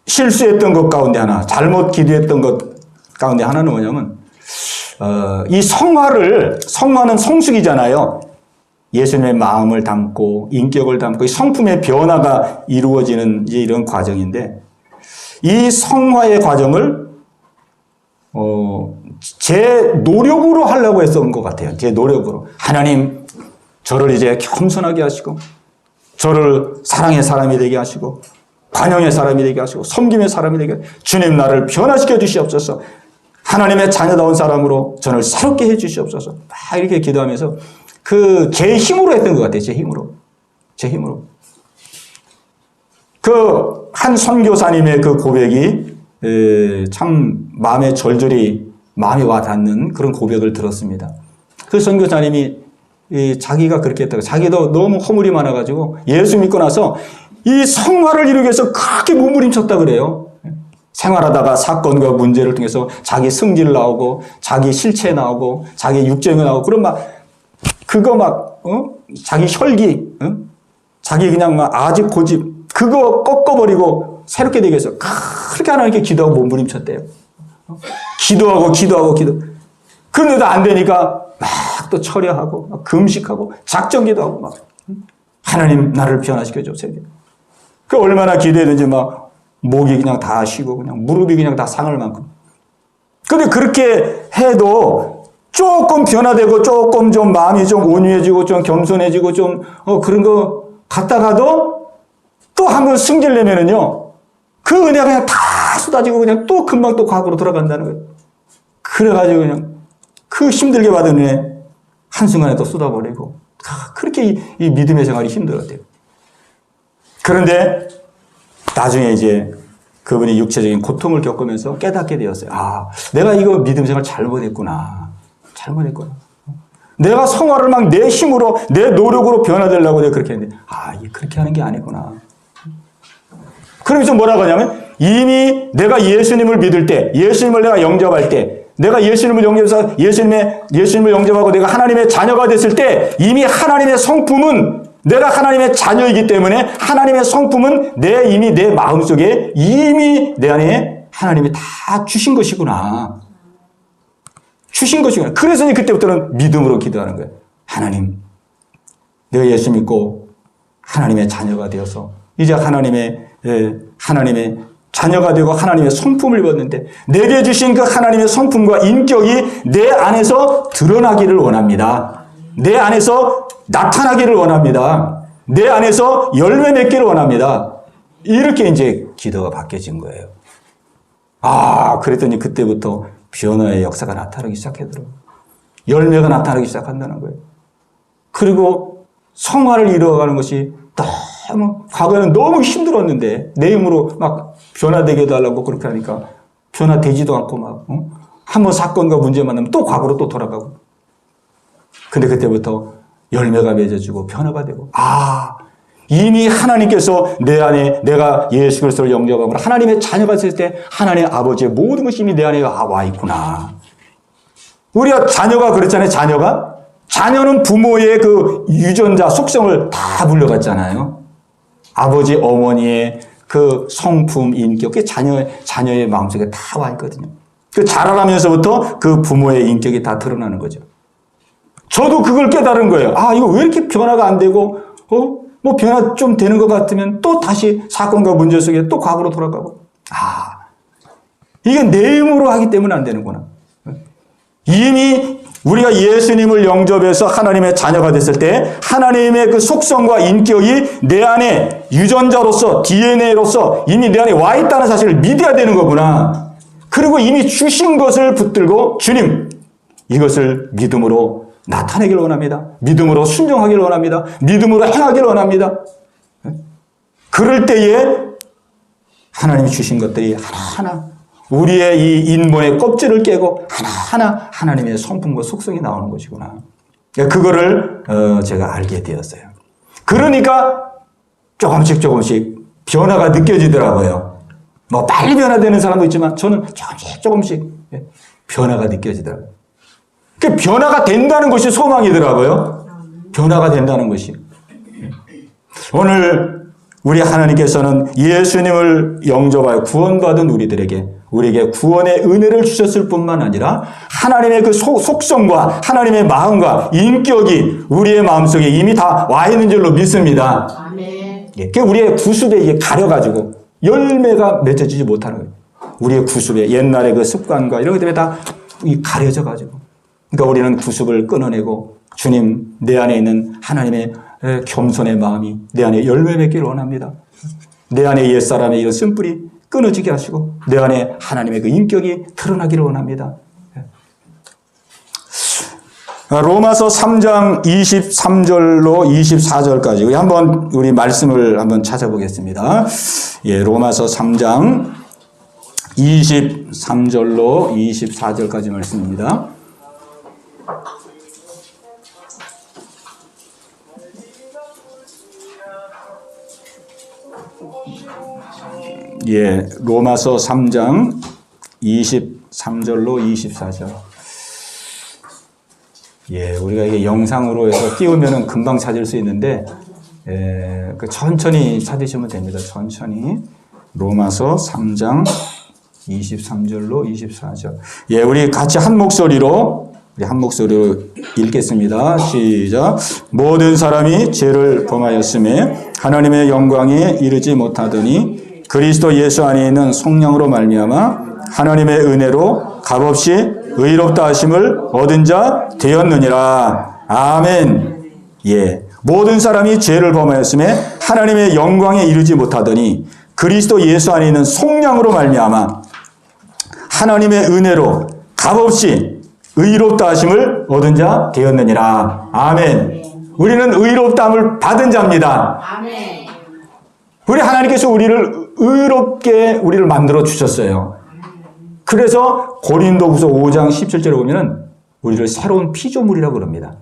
실수했던 것 가운데 하나, 잘못 기도했던 것 가운데 하나는 뭐냐면 이 성화는 성숙이잖아요. 예수님의 마음을 담고 인격을 담고 이 성품의 변화가 이루어지는 이제 이런 과정인데 이 성화의 과정을 제 노력으로 하려고 했던 것 같아요. 제 노력으로. 하나님, 저를 이제 겸손하게 하시고, 저를 사랑의 사람이 되게 하시고, 관용의 사람이 되게 하시고, 섬김의 사람이 되게 하시고, 주님 나를 변화시켜 주시옵소서. 하나님의 자녀다운 사람으로 저를 새롭게 해 주시옵소서. 막 이렇게 기도하면서 제 힘으로 했던 것 같아요. 제 힘으로. 한 선교사님의 그 고백이 참 마음에 절절히 마음에 와 닿는 그런 고백을 들었습니다. 그 선교사님이 자기가 그렇게 했다고 자기도 너무 허물이 많아가지고 예수 믿고 나서 이 성화를 이루기 위해서 그렇게 몸부림쳤다 그래요. 생활하다가 사건과 문제를 통해서 자기 승질 나오고 자기 실체 나오고 자기 육정이 나오고 그런 자기 혈기 자기 그냥 아직 고집 그거 꺾어버리고 새롭게 되기 위해서 그렇게 하나님께 기도하고 몸부림쳤대요. 기도하고. 그런데도 안 되니까 막 또 철야하고, 막 금식하고, 작정기도하고, 막. 하나님, 나를 변화시켜 주세요. 그 얼마나 기도했는지 막, 목이 그냥 다 쉬고, 그냥 무릎이 그냥 다 상할 만큼. 근데 그렇게 해도 조금 변화되고, 조금 좀 마음이 좀 온유해지고, 좀 겸손해지고, 좀, 그런 거 갔다가도 또 한번 승질내면은요, 그 은혜가 그냥 다 쏟아지고, 그냥 또 금방 또 과거로 돌아간다는 거예요. 그래가지고 그냥 그 힘들게 받은 은혜 한순간에 또 쏟아버리고, 그렇게 이 믿음의 생활이 힘들었대요. 그런데 나중에 이제 그분이 육체적인 고통을 겪으면서 깨닫게 되었어요. 내가 이거 믿음 생활 잘못했구나. 내가 성화를 막 내 힘으로, 내 노력으로 변화되려고 내가 그렇게 했는데, 이게 그렇게 하는 게 아니구나. 그러면서 뭐라고 하냐면, 이미 내가 예수님을 믿을 때, 예수님을 내가 영접할 때, 내가 예수님을 영접해서 예수님을 영접하고 내가 하나님의 자녀가 됐을 때, 이미 하나님의 성품은 내가 하나님의 자녀이기 때문에 하나님의 성품은 이미 내 마음속에 이미 내 안에 하나님이 다 주신 것이구나. 그래서 그때부터는 믿음으로 기도하는 거예요. 하나님, 내가 예수 믿고 하나님의 자녀가 되어서 이제 하나님의 자녀가 되고 하나님의 성품을 입었는데 내게 주신 그 하나님의 성품과 인격이 내 안에서 드러나기를 원합니다. 내 안에서 나타나기를 원합니다. 내 안에서 열매 맺기를 원합니다. 이렇게 이제 기도가 바뀌어진 거예요. 그랬더니 그때부터 변화의 역사가 나타나기 시작하더라고요. 열매가 나타나기 시작한다는 거예요. 그리고 성화를 이루어가는 것이 과거에는 너무 힘들었는데 내 힘으로 막 변화되게 해달라고 그렇게 하니까 변화되지도 않고 한번 사건과 문제 만나면 또 과거로 또 돌아가고. 근데 그때부터 열매가 맺어지고 변화가 되고 이미 하나님께서 내 안에 내가 예수 그리스도를 영접하고 하나님의 자녀가 있을 때 하나님의 아버지의 모든 것이 이미 내 안에 와 있구나. 우리가 자녀가 그랬잖아요. 자녀는 부모의 그 유전자 속성을 다 물려갔잖아요. 아버지 어머니의 그 성품 인격 그 자녀의 마음속에 다 와 있거든요. 그 자라나면서부터 그 부모의 인격이 다 드러나는 거죠. 저도 그걸 깨달은 거예요. 이거 왜 이렇게 변화가 안 되고 변화 좀 되는 것 같으면 또 다시 사건과 문제 속에 또 과거로 돌아가고. 이게 내 힘으로 하기 때문에 안 되는구나. 이미 우리가 예수님을 영접해서 하나님의 자녀가 됐을 때 하나님의 그 속성과 인격이 내 안에 유전자로서 DNA로서 이미 내 안에 와 있다는 사실을 믿어야 되는 거구나. 그리고 이미 주신 것을 붙들고 주님 이것을 믿음으로 나타내길 원합니다. 믿음으로 순종하길 원합니다. 믿음으로 행하길 원합니다. 그럴 때에 하나님이 주신 것들이 하나하나 우리의 이 인본의 껍질을 깨고 하나하나 하나님의 성품과 속성이 나오는 것이구나. 그거를 제가 알게 되었어요. 그러니까 조금씩 변화가 느껴지더라고요. 뭐 빨리 변화되는 사람도 있지만 저는 조금씩 변화가 느껴지더라고요. 그 변화가 된다는 것이 소망이더라고요. 변화가 된다는 것이. 오늘 우리 하나님께서는 예수님을 영접하여 구원받은 우리에게 구원의 은혜를 주셨을 뿐만 아니라 하나님의 그 속성과 하나님의 마음과 인격이 우리의 마음속에 이미 다 와 있는 줄로 믿습니다. 아멘. 그 우리의 구습에 이게 가려가지고 열매가 맺어지지 못하는 거예요. 우리의 구습에 옛날의 그 습관과 이런 것들이 다 가려져가지고. 그러니까 우리는 구습을 끊어내고 주님 내 안에 있는 하나님의 겸손의 마음이 내 안에 열매 맺기를 원합니다. 내 안에 옛사람의 이런 쓴뿌리 끊어지게 하시고 내 안에 하나님의 그 인격이 드러나기를 원합니다. 로마서 3장 23절로 24절까지 우리 말씀을 한번 찾아보겠습니다. 예, 로마서 3장 23절로 24절까지 말씀입니다. 예, 로마서 3장 23절로 24절. 예, 우리가 이게 영상으로 해서 띄우면은 금방 찾을 수 있는데, 천천히 찾으시면 됩니다. 천천히. 로마서 3장 23절로 24절. 예, 우리 같이 한 목소리로 읽겠습니다. 시작. 모든 사람이 죄를 범하였음에 하나님의 영광에 이르지 못하더니 그리스도 예수 안에 있는 성령으로 말미암아 하나님의 은혜로 값없이 의롭다 하심을 얻은 자 되었느니라. 아멘. 예. 모든 사람이 죄를 범하였음에 하나님의 영광에 이르지 못하더니 그리스도 예수 안에 있는 성령으로 말미암아 하나님의 은혜로 값없이 의롭다 하심을 얻은 자 되었느니라. 아멘. 우리는 의롭다함을 받은 자입니다. 아멘. 우리 하나님께서 우리를 만들어 주셨어요. 그래서 고린도후서 5장 17절에 보면은 우리를 새로운 피조물이라고 그럽니다.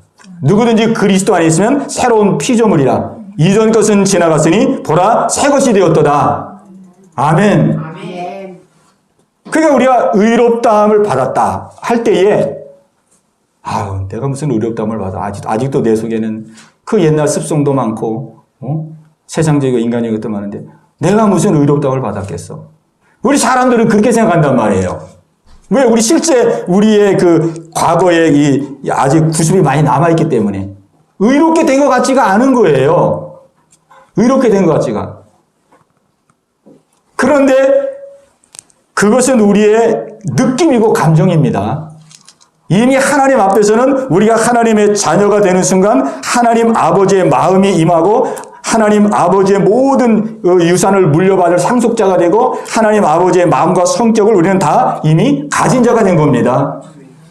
누구든지 그리스도 안에 있으면 새로운 피조물이라. 이전 것은 지나갔으니 보라 새 것이 되었도다. 아멘. 아멘. 그러니까 우리가 의롭다함을 받았다 할 때에 내가 무슨 의롭다함을 받아. 아직도 내 속에는 그 옛날 습성도 많고 세상적이고 인간적인 것도 많은데 내가 무슨 의롭다함을 받았겠어. 우리 사람들은 그렇게 생각한단 말이에요. 왜? 우리 실제 우리의 그 과거에 아직 구습이 많이 남아있기 때문에 의롭게 된 것 같지가 않은 거예요. 의롭게 된 것 같지가. 그런데 그것은 우리의 느낌이고 감정입니다. 이미 하나님 앞에서는 우리가 하나님의 자녀가 되는 순간 하나님 아버지의 마음이 임하고 하나님 아버지의 모든 유산을 물려받을 상속자가 되고 하나님 아버지의 마음과 성격을 우리는 다 이미 가진 자가 된 겁니다.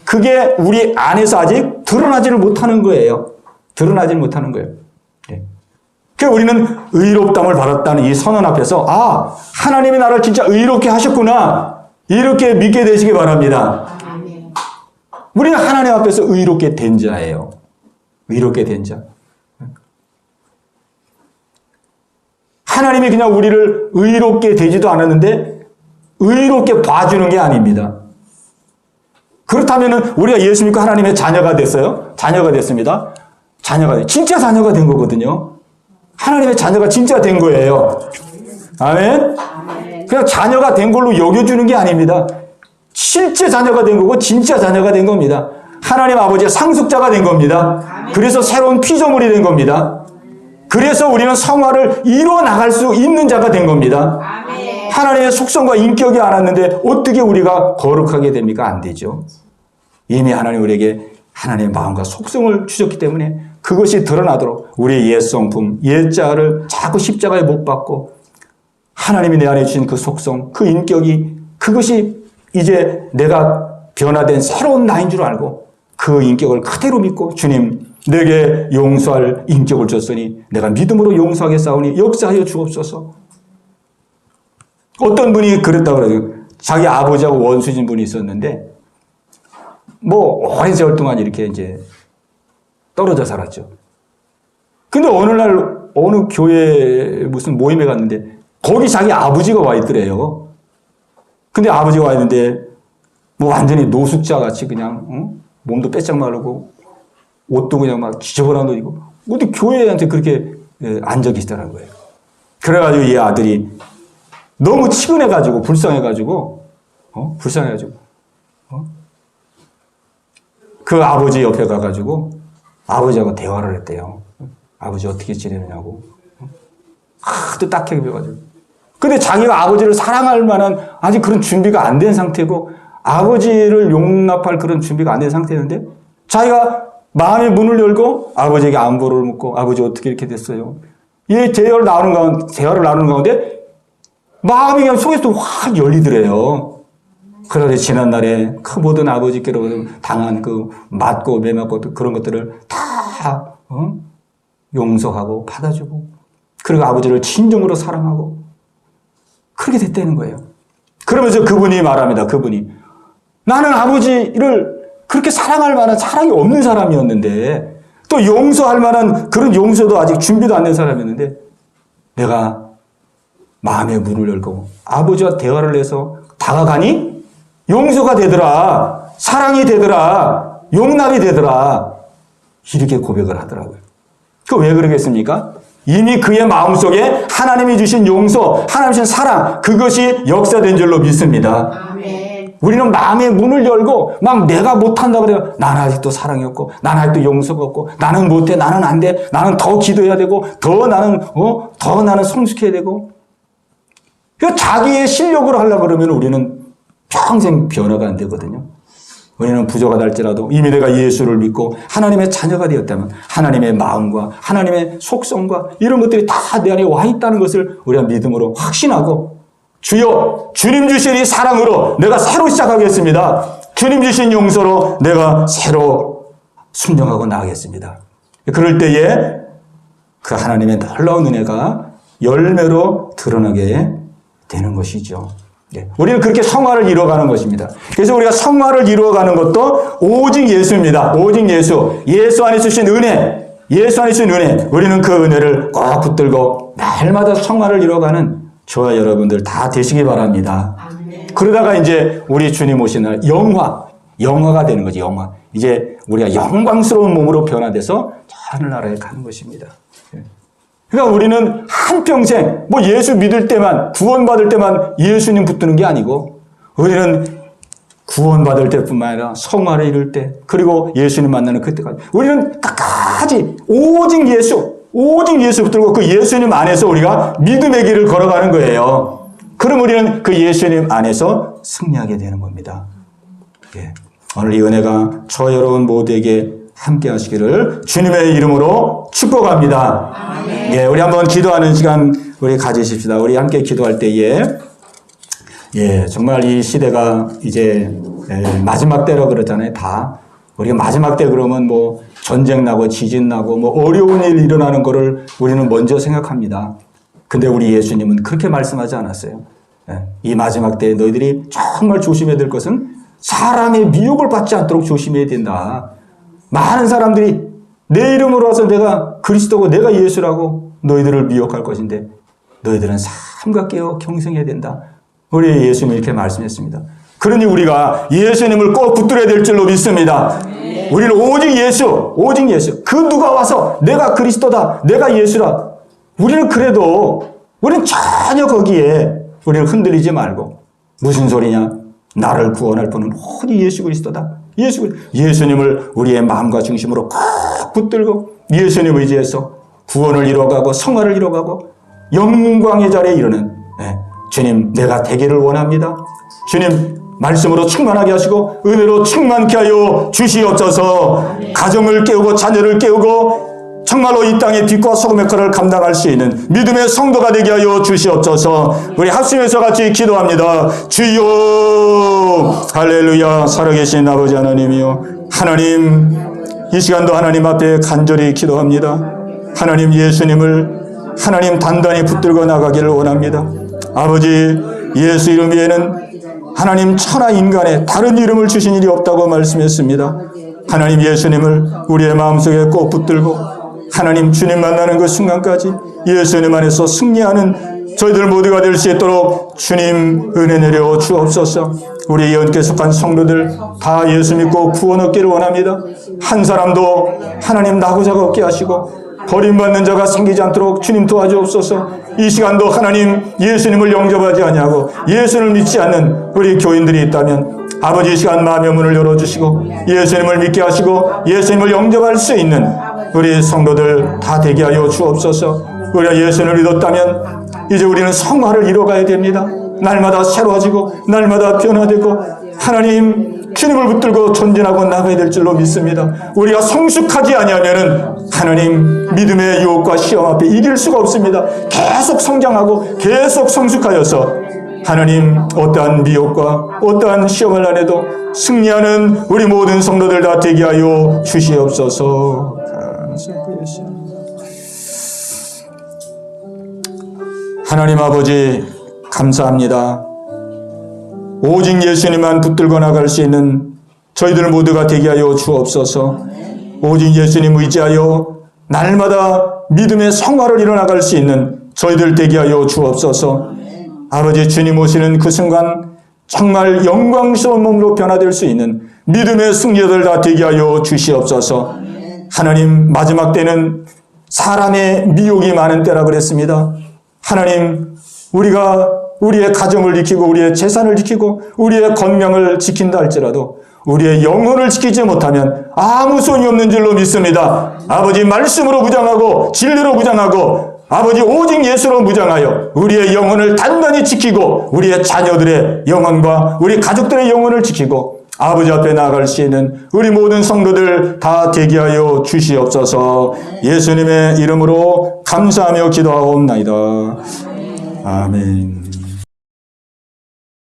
그게 우리 안에서 아직 드러나지를 못하는 거예요. 드러나지를 못하는 거예요. 그러니까 우리는 의롭다함을 받았다는 이 선언 앞에서 하나님이 나를 진짜 의롭게 하셨구나 이렇게 믿게 되시기 바랍니다. 우리는 하나님 앞에서 의롭게 된 자예요. 의롭게 된 자. 하나님이 그냥 우리를 의롭게 되지도 않았는데 의롭게 봐주는 게 아닙니다. 그렇다면 우리가 예수 믿고 하나님의 자녀가 됐어요? 자녀가 됐습니다. 진짜 자녀가 된 거거든요. 하나님의 자녀가 진짜 된 거예요. 아멘? 그냥 자녀가 된 걸로 여겨주는 게 아닙니다. 실제 자녀가 된 거고 진짜 자녀가 된 겁니다. 하나님 아버지의 상속자가 된 겁니다. 그래서 새로운 피조물이 된 겁니다. 그래서 우리는 성화를 이루어 나갈 수 있는 자가 된 겁니다. 아멘. 하나님의 속성과 인격이 알았는데 어떻게 우리가 거룩하게 됩니까? 안 되죠. 이미 하나님 우리에게 하나님의 마음과 속성을 주셨기 때문에 그것이 드러나도록 우리의 옛 성품, 옛 자를 자꾸 십자가에 못 박고 하나님이 내 안에 주신 그 속성, 그 인격이 그것이 이제 내가 변화된 새로운 나인 줄 알고 그 인격을 그대로 믿고 주님 내게 용서할 인격을 줬으니 내가 믿음으로 용서하겠사오니 역사하여 주옵소서. 어떤 분이 그랬다고 그래요. 자기 아버지하고 원수진 분이 있었는데 뭐 오랜 세월 동안 이렇게 이제 떨어져 살았죠. 근데 어느 날 어느 교회 무슨 모임에 갔는데 거기 자기 아버지가 와 있더래요. 근데 아버지가 와 있는데 뭐 완전히 노숙자 같이 그냥 몸도 빼짝 마르고 옷도 그냥 막 지저분한 옷 입고 어디 교회한테 그렇게 앉아 계시더라는 거예요. 그래가지고 이 아들이 너무 치근해가지고 불쌍해가지고 그 아버지 옆에 가가지고 아버지하고 대화를 했대요. 아버지 어떻게 지내느냐고. 하도 딱하게 배워가지고. 근데 자기가 아버지를 사랑할 만한 아직 그런 준비가 안 된 상태고 아버지를 용납할 그런 준비가 안 된 상태였는데 자기가 마음의 문을 열고 아버지에게 안부를 묻고 아버지 어떻게 이렇게 됐어요? 이 대화를 나누는 가운데 마음이 그냥 속에서 확 열리더래요. 그러니 지난날에 그 모든 아버지께로 당한 그 맞고 매맞고 그런 것들을 다 용서하고 받아주고 그리고 아버지를 진정으로 사랑하고 그렇게 됐다는 거예요. 그러면서 그분이 말합니다. 그분이 나는 아버지를 그렇게 사랑할 만한 사랑이 없는 사람이었는데 또 용서할 만한 그런 용서도 아직 준비도 안 된 사람이었는데 내가 마음의 문을 열고 아버지와 대화를 해서 다가가니 용서가 되더라. 사랑이 되더라. 용납이 되더라. 이렇게 고백을 하더라고요. 그 왜 그러겠습니까? 이미 그의 마음속에 하나님이 주신 용서, 하나님 주신 사랑 그것이 역사된 줄로 믿습니다. 아멘. 우리는 마음의 문을 열고 막 내가 못한다고 그래요. 나는 아직도 사랑이 없고 나는 아직도 용서가 없고 나는 못해 나는 안 돼 나는 더 기도해야 되고 더 나는 성숙해야 되고 자기의 실력으로 하려고 그러면 우리는 평생 변화가 안 되거든요. 우리는 부족하다 할지라도 이미 내가 예수를 믿고 하나님의 자녀가 되었다면 하나님의 마음과 하나님의 속성과 이런 것들이 다 내 안에 와 있다는 것을 우리가 믿음으로 확신하고 주여 주님 주신 이 사랑으로 내가 새로 시작하겠습니다. 주님 주신 용서로 내가 새로 순종하고 나가겠습니다. 그럴 때에 그 하나님의 놀라운 은혜가 열매로 드러나게 되는 것이죠. 우리는 그렇게 성화를 이루어가는 것입니다. 그래서 우리가 성화를 이루어가는 것도 오직 예수입니다. 오직 예수. 예수 안에 주신 은혜. 예수 안에 주신 은혜. 우리는 그 은혜를 꼭 붙들고 날마다 성화를 이루어가는 저와 여러분들 다 되시기 바랍니다. 아멘. 그러다가 이제 우리 주님 오신 날 영화가 되는 거지. 영화. 이제 우리가 영광스러운 몸으로 변화돼서 하늘나라에 가는 것입니다. 그러니까 우리는 한평생 뭐 예수 믿을 때만 구원받을 때만 예수님 붙드는 게 아니고 우리는 구원받을 때뿐만 아니라 성화를 이룰 때 그리고 예수님 만나는 그때까지 우리는 끝까지 오직 예수 붙들고 그 예수님 안에서 우리가 믿음의 길을 걸어가는 거예요. 그럼 우리는 그 예수님 안에서 승리하게 되는 겁니다. 오늘 이 은혜가 저 여러분 모두에게 함께 하시기를 주님의 이름으로 축복합니다. 아멘. 우리 한번 기도하는 시간 우리 가지십시다. 우리 함께 기도할 때에 정말 이 시대가 이제 마지막 때라고 그러잖아요. 다 우리가 마지막 때 그러면 뭐 전쟁 나고 지진 나고 뭐 어려운 일 일어나는 거를 우리는 먼저 생각합니다. 근데 우리 예수님은 그렇게 말씀하지 않았어요. 이 마지막 때에 너희들이 정말 조심해야 될 것은 사람의 미혹을 받지 않도록 조심해야 된다. 많은 사람들이 내 이름으로 와서 내가 그리스도고 내가 예수라고 너희들을 미혹할 것인데 너희들은 삼가 깨어 경성해야 된다. 우리 예수님이 이렇게 말씀했습니다. 그러니 우리가 예수님을 꼭 붙들어야 될 줄로 믿습니다. 우리는 오직 예수. 그 누가 와서 내가 그리스도다. 내가 예수라. 우리는 그래도 우리는 전혀 거기에 우리는 흔들리지 말고 무슨 소리냐. 나를 구원할 분은 오직 예수 그리스도다. 예수님을 우리의 마음과 중심으로 꼭 붙들고 예수님 의지해서 구원을 이루어가고 성화를 이루어가고 영광의 자리에 이르는 주님 내가 되기를 원합니다. 주님 말씀으로 충만하게 하시고 은혜로 충만케 하여 주시옵소서. 가정을 깨우고 자녀를 깨우고 정말로 이 땅의 빛과 소금의 역할을 감당할 수 있는 믿음의 성도가 되게 하여 주시옵소서. 우리 합심해서 같이 기도합니다. 주여 할렐루야. 살아계신 아버지 하나님이여 하나님, 이 시간도 하나님 앞에 간절히 기도합니다. 하나님, 예수님을 하나님 단단히 붙들고 나가기를 원합니다. 아버지, 예수 이름 외에는 하나님 천하 인간에 다른 이름을 주신 일이 없다고 말씀했습니다. 하나님, 예수님을 우리의 마음속에 꼭 붙들고 하나님 주님 만나는 그 순간까지 예수님 안에서 승리하는 저희들 모두가 될 수 있도록 주님 은혜 내려 주옵소서. 우리 예언께 속한 성도들 다 예수 믿고 구원 얻기를 원합니다. 한 사람도 하나님 나고자가 없게 하시고 버림받는 자가 생기지 않도록 주님 도와주옵소서. 이 시간도 하나님 예수님을 영접하지 아니하고 예수를 믿지 않는 우리 교인들이 있다면 아버지, 이 시간 마음의 문을 열어주시고 예수님을 믿게 하시고 예수님을 영접할 수 있는 우리 성도들 다 되게 하여 주옵소서. 우리가 예수님을 믿었다면 이제 우리는 성화를 이뤄가야 됩니다. 날마다 새로워지고 날마다 변화되고 하나님 주님을 붙들고 전진하고 나가야 될 줄로 믿습니다. 우리가 성숙하지 아니하면은 하나님 믿음의 유혹과 시험 앞에 이길 수가 없습니다. 계속 성장하고 계속 성숙하여서 하나님 어떠한 미혹과 어떠한 시험을 안 해도 승리하는 우리 모든 성도들 다 되게 하여 주시옵소서. 하나님 아버지, 감사합니다. 오직 예수님만 붙들고 나갈 수 있는 저희들 모두가 되게 하여 주옵소서. 오직 예수님 의지하여 날마다 믿음의 성화를 이뤄나갈 수 있는 저희들 되게 하여 주옵소서. 아버지, 주님 오시는 그 순간 정말 영광스러운 몸으로 변화될 수 있는 믿음의 승리들 다 되게 하여 주시옵소서. 하나님, 마지막 때는 사람의 미혹이 많은 때라 그랬습니다. 하나님, 우리가 우리의 가정을 지키고 우리의 재산을 지키고 우리의 건명을 지킨다 할지라도 우리의 영혼을 지키지 못하면 아무 소용이 없는 줄로 믿습니다. 아버지, 말씀으로 무장하고 진리로 무장하고 아버지 오직 예수로 무장하여 우리의 영혼을 단단히 지키고 우리의 자녀들의 영혼과 우리 가족들의 영혼을 지키고 아버지 앞에 나아갈 수 있는 우리 모든 성도들 다 되게 하여 주시옵소서. 예수님의 이름으로 감사하며 기도하옵나이다. 아멘.